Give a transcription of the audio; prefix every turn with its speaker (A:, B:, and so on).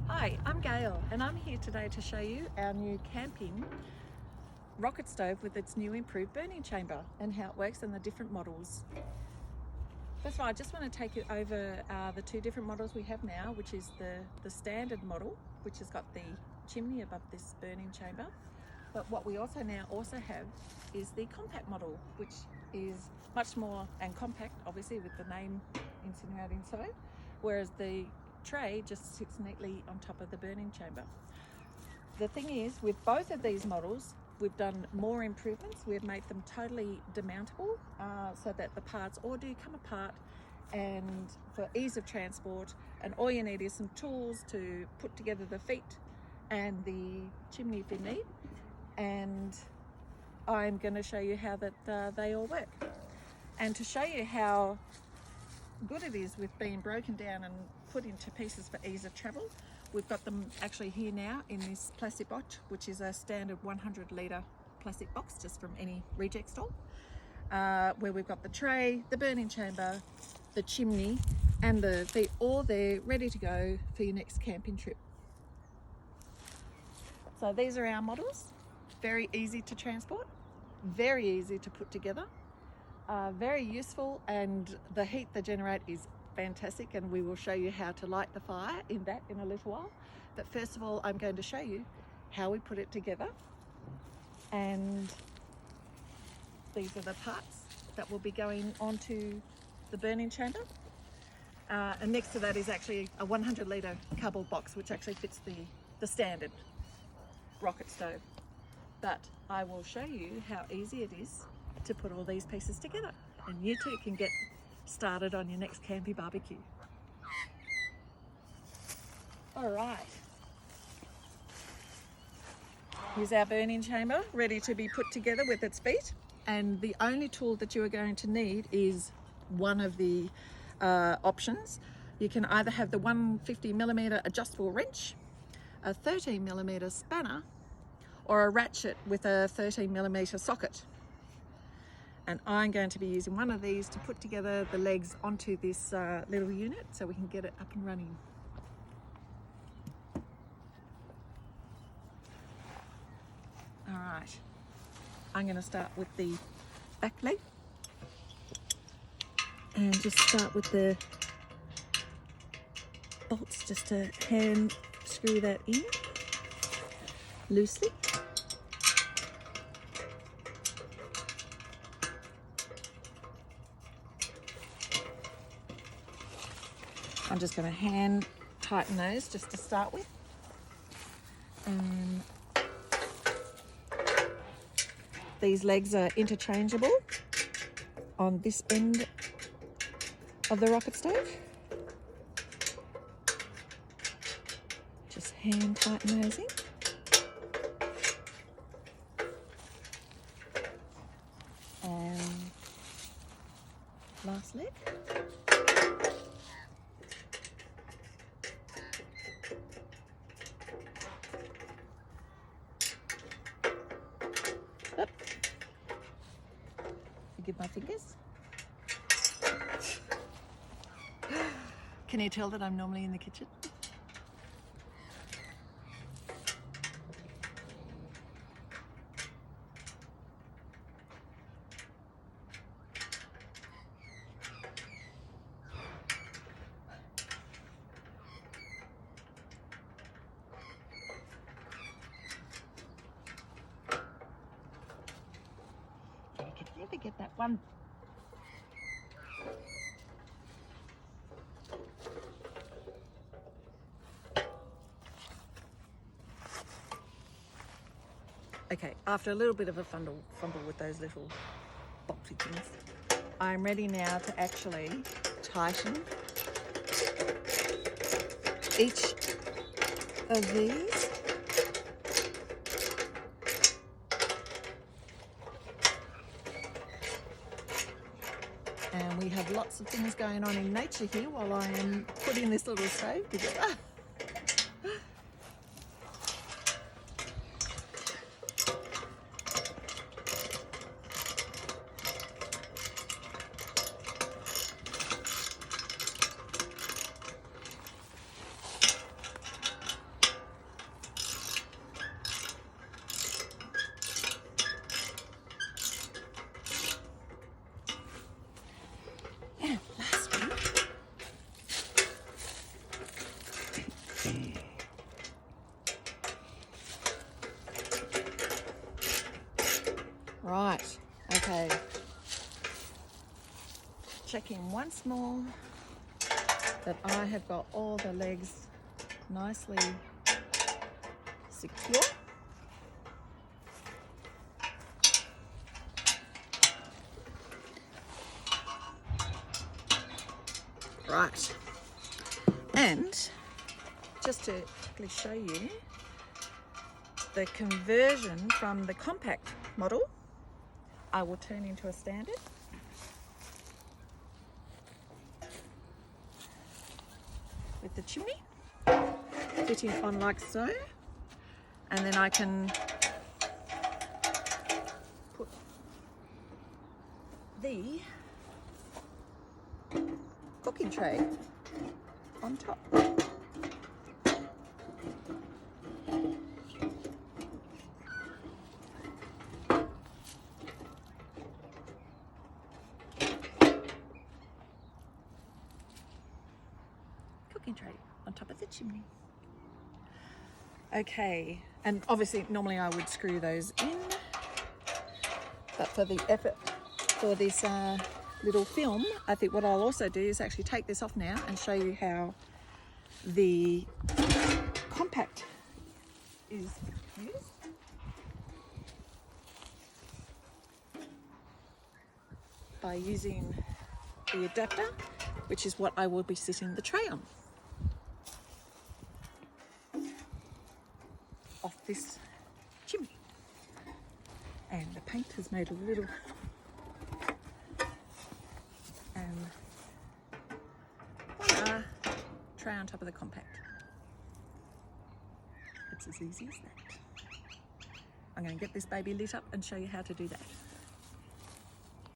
A: Hi, I'm Gail and I'm here today to show you our new camping rocket stove with its new improved burning chamber and how it works and the different models. First of all, I just want to take you over the two different models we have now, which is the standard model, which has got the chimney above this burning chamber. But what we also have is the compact model, which is much more and compact, obviously with the name insinuating so, whereas the tray just sits neatly on top of the burning chamber. The thing is, with both of these models, we've done more improvements. We've made them totally demountable so that the parts all do come apart and for ease of transport, and all you need is some tools to put together the feet and the chimney if you need. And I'm going to show you how that they all work. And to show you how good it is with being broken down and put into pieces for ease of travel, we've got them actually here now in this plastic box, which is a standard 100 litre plastic box just from any reject store, where we've got the tray, the burning chamber, the chimney and the feet all there ready to go for your next camping trip. So these are our models. Very easy to transport, very easy to put together, very useful, and the heat they generate is fantastic, and we will show you how to light the fire in a little while. But first of all, I'm going to show you how we put it together, and these are the parts that will be going onto the burning chamber, and next to that is actually a 100 litre cardboard box which actually fits the standard rocket stove. But I will show you how easy it is to put all these pieces together, and you too can get started on your next campy barbecue. All right, here's our burning chamber ready to be put together with its feet, and the only tool that you are going to need is one of the options. You can either have the 150mm adjustable wrench, a 13mm spanner, or a ratchet with a 13mm socket. And I'm going to be using one of these to put together the legs onto this little unit so we can get it up and running. All right, I'm going to start with the back leg and just start with the bolts, just to hand screw that in loosely. I'm just going to hand tighten those just to start with. And these legs are interchangeable on this end of the rocket stove. Just hand tighten those in. And last leg. Up. Forgive my fingers. Can you tell that I'm normally in the kitchen? Never get that one. Okay, after a little bit of a fumble with those little boxy things, I'm ready now to actually tighten each of these. And we have lots of things going on in nature here while I am putting this little stove together. checking once more that I have got all the legs nicely secure. Right, and just to quickly show you the conversion from the compact model, I will turn into a standard. With the chimney fitting on like so, and then I can put the cooking tray on top. Cooking tray on top of the chimney. Okay, and obviously normally I would screw those in, but for the effort for this little film, I think what I'll also do is actually take this off now and show you how the compact is used. By using the adapter, which is what I will be sitting the tray on. Off this chimney. And the paint has made a little tray on top of the compact. It's as easy as that. I'm going to get this baby lit up and show you how to do that.